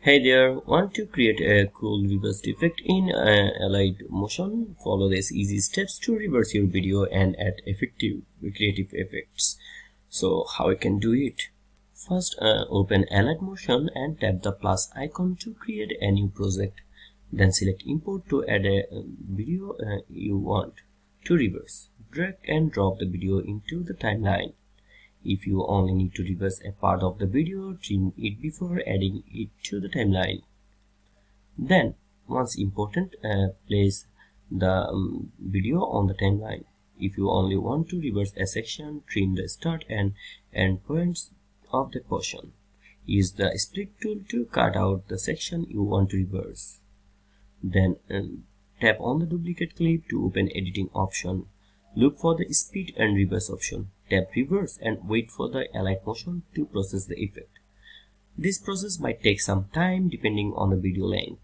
Hey there, want to create a cool reversed effect in Alight Motion? Follow these easy steps to reverse your video and add effective creative effects. So how I can do it? First, open Alight Motion and tap the plus icon to create a new project. Then select import to add a video you want to reverse. Drag and drop the video into the timeline. If you only need to reverse a part of the video, trim it before adding it to the timeline. Then, once important, place the video on the timeline. If you only want to reverse a section, trim the start and end points of the portion. Use the split tool to cut out the section you want to reverse. Then tap on the duplicate clip to open editing option. Look for the speed and reverse option. Tap reverse and wait for the Alight Motion to process the effect. This process might take some time depending on the video length.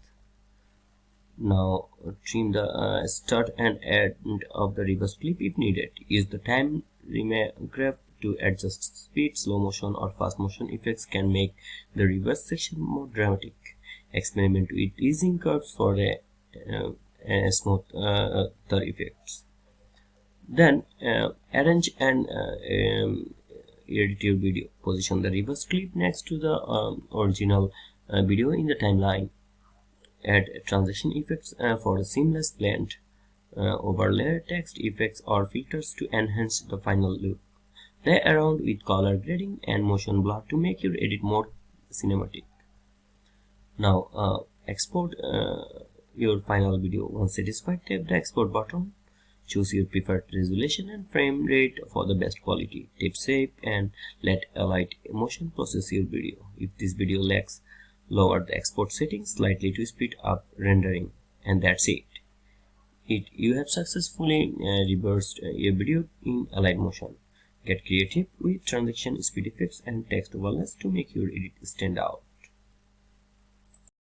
Now trim the start and end of the reverse clip if needed. Use the time graph to adjust speed. Slow motion or fast motion effects can make the reverse section more dramatic. Experiment with easing curves for the smoother effects. Then arrange and edit your video. Position the reverse clip next to the original video in the timeline. Add transition effects for a seamless blend. Overlay text effects or filters to enhance the final look. Play around with color grading and motion blur to make your edit more cinematic. Now export your final video. Once satisfied, tap the export button. Choose your preferred resolution and frame rate for the best quality. Tap save and let Alight Motion process your video. If this video lags, lower the export settings slightly to speed up rendering. And that's it. You have successfully reversed your video in Alight Motion. Get creative with transition, speed effects and text overlays to make your edit stand out.